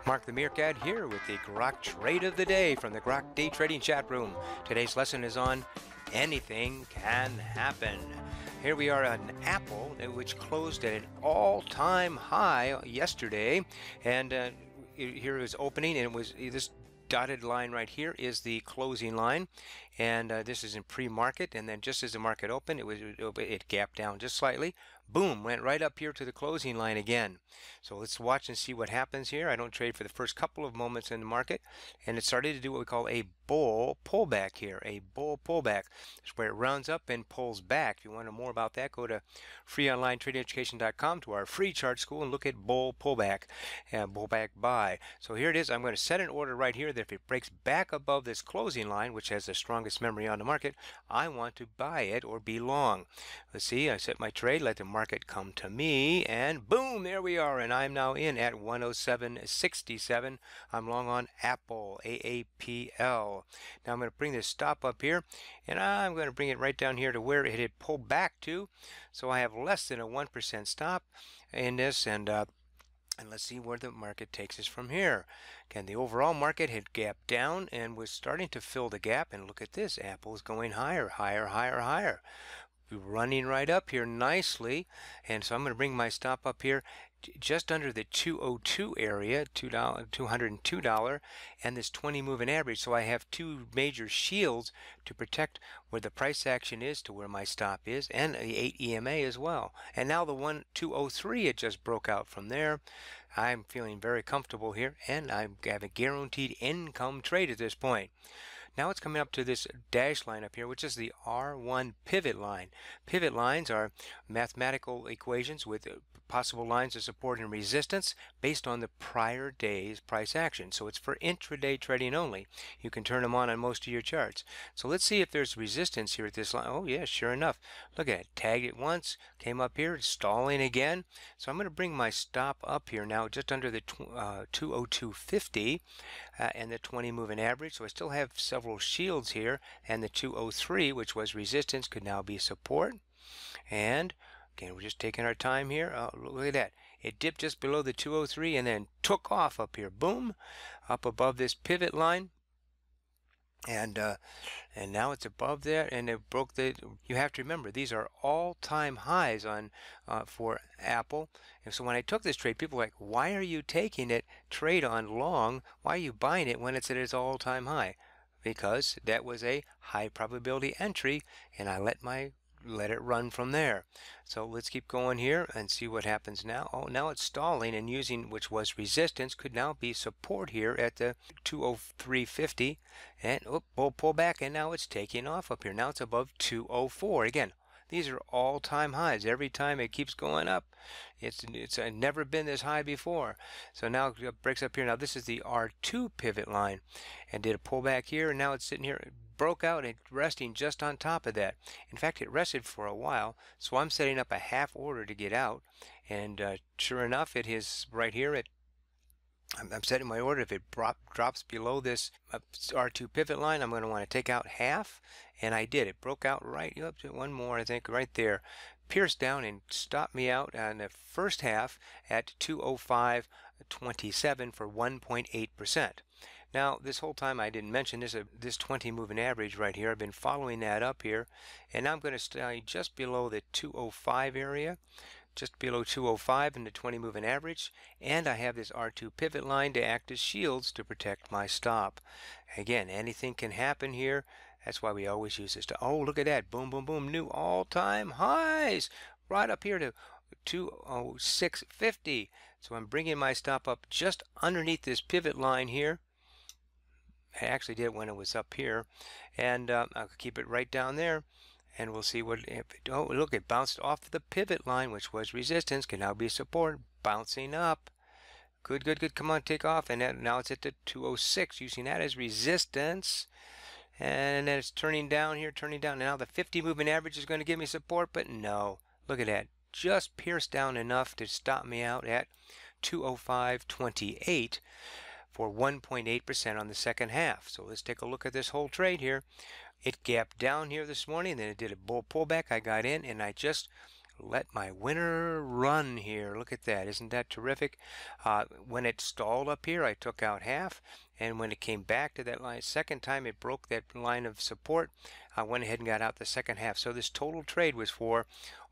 Mark the Meerkat here with the Grok Trade of the Day from the Grok Day Trading Chat Room. Today's lesson is on anything can happen. Here we are on Apple, which closed at an all-time high yesterday, and here it was opening, and it was this dotted line right here is the closing line, and this is in pre-market, and then just as the market opened, it gapped down just slightly. Boom, went right up here to the closing line again. So let's watch and see what happens here. I don't trade for the first couple of moments in the market, and it started to do what we call a bull pullback here. A bull pullback is where it rounds up and pulls back. If you want to know more about that, go to freeonlinetradingeducation.com to our free chart school and look at bull pullback and pullback buy. So here it is. I'm going to set an order right here that if it breaks back above this closing line, which has the strongest memory on the market, I want to buy it or be long. Let's see, I set my trade, let the market come to me, and boom, there we are, and I'm now in at 107.67. I'm long on Apple, AAPL. Now I'm going to bring this stop up here, and I'm going to bring it right down here to where it had pulled back to, so I have less than a 1% stop in this, and let's see where the market takes us from here. Again, the overall market had gapped down and was starting to fill the gap, and look at this, Apple is going higher, higher, higher, higher. Running right up here nicely, and so I'm going to bring my stop up here just under the 202 area, $202, and this 20 moving average. So I have two major shields to protect where the price action is to where my stop is, and the 8 EMA as well. And now the 203, it just broke out from there. I'm feeling very comfortable here, and I have a guaranteed income trade at this point. Now it's coming up to this dash line up here, which is the R1 pivot line. Pivot lines are mathematical equations with possible lines of support and resistance based on the prior day's price action. So it's for intraday trading only. You can turn them on most of your charts. So let's see if there's resistance here at this line. Oh yeah, sure enough. Look at it. Tagged it once, came up here, stalling again. So I'm going to bring my stop up here now just under the 202.50 and the 20 moving average. So I still have several shields here, and the 203, which was resistance, could now be support. And again, we're just taking our time here. Look at that. It dipped just below the 203 and then took off up here. Boom, up above this pivot line. And now it's above there, and it broke the. You have to remember, these are all-time highs on for Apple. And so when I took this trade, people were like, "Why are you taking it trade on long? Why are you buying it when it's at its all-time high?" Because that was a high probability entry, and I let it run from there. So let's keep going here and see what happens now. Oh, now it's stalling, and using which was resistance could now be support here at the 203.50, and pull back, and now it's taking off up here. Now it's above 204 again. These are all-time highs. Every time it keeps going up, it's never been this high before. So now it breaks up here. Now this is the R2 pivot line, and did a pullback here, and now it's sitting here. It broke out and resting just on top of that. In fact, it rested for a while, so I'm setting up a half order to get out. And sure enough, it is right here at. I'm setting my order. If it drops below this R2 pivot line, I'm going to want to take out half, and I did. It broke out right up to one more, I think, right there. Pierced down and stopped me out on the first half at 205.27 for 1.8%. Now, this whole time I didn't mention this 20 moving average right here. I've been following that up here, and now I'm going to stay just below the 205 area. Just below 205 in the 20 moving average, and I have this R2 pivot line to act as shields to protect my stop. Again, anything can happen here. That's why we always use this. Oh, look at that. Boom, boom, boom. New all-time highs right up here to 206.50. So I'm bringing my stop up just underneath this pivot line here. I actually did it when it was up here, and I'll keep it right down there. And we'll see what. Oh, look! It bounced off the pivot line, which was resistance, can now be support. Bouncing up. Good, good, good. Come on, take off. And now it's at the 206, using that as resistance. And then it's turning down here, turning down. Now the 50 moving average is going to give me support, but no. Look at that. Just pierced down enough to stop me out at 205.28 for 1.8% on the second half. So let's take a look at this whole trade here. It gapped down here this morning, then it did a bull pullback. I got in, and I just let my winner run here. Look at that. Isn't that terrific? When it stalled up here, I took out half. And when it came back to that line, second time it broke that line of support, I went ahead and got out the second half. So this total trade was for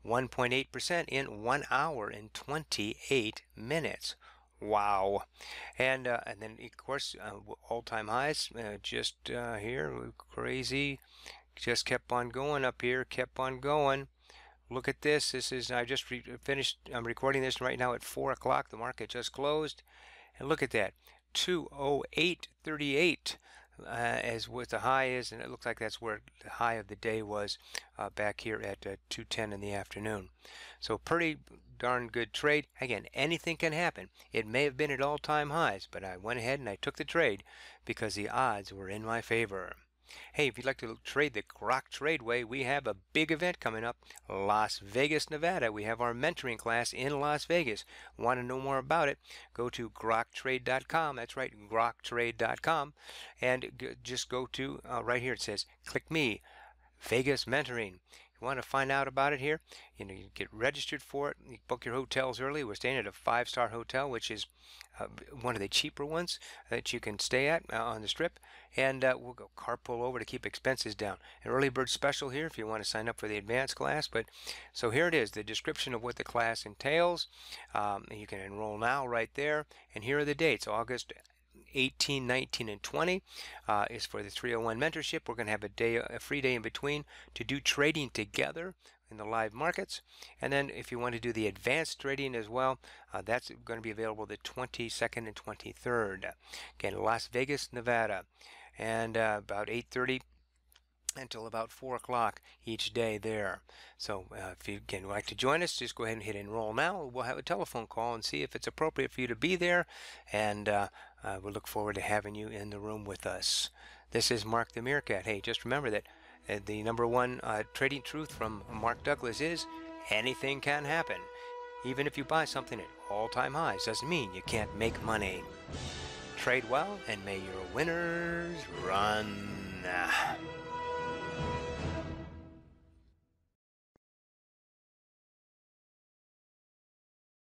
1.8% in 1 hour and 28 minutes. Wow. And then, of course, all-time highs just here, crazy. Just kept on going up here, kept on going. Look at this. This is, I just finished, I'm recording this right now at 4 o'clock. The market just closed. And look at that, 208.38 as what the high is. And it looks like that's where the high of the day was back here at 2:10 in the afternoon. So pretty darn good trade. Again, anything can happen. It may have been at all-time highs, but I went ahead and I took the trade because the odds were in my favor. Hey, if you'd like to trade the Grok Tradeway, we have a big event coming up, Las Vegas, Nevada. We have our mentoring class in Las Vegas. Want to know more about it? Go to groktrade.com. That's right, groktrade.com. And just go to, right here it says, click me, Vegas Mentoring. You want to find out about it here, you get registered for it. You book your hotels early. We're staying at a 5-star hotel, which is one of the cheaper ones that you can stay at on the strip. And we'll go carpool over to keep expenses down. An early bird special here if you want to sign up for the advanced class. But so here it is, the description of what the class entails. You can enroll now right there. And here are the dates. August 18, 19, and 20 is for the 301 mentorship. We're going to have a free day in between to do trading together in the live markets. And then if you want to do the advanced trading as well, that's going to be available the 22nd and 23rd. Again, Las Vegas, Nevada. And about 8:30 until about 4 o'clock each day there. So if you would like to join us, just go ahead and hit enroll now. We'll have a telephone call and see if it's appropriate for you to be there. And we'll look forward to having you in the room with us. This is Mark the Meerkat. Hey, just remember that the #1 trading truth from Mark Douglas is anything can happen. Even if you buy something at all-time highs, doesn't mean you can't make money. Trade well, and may your winners run.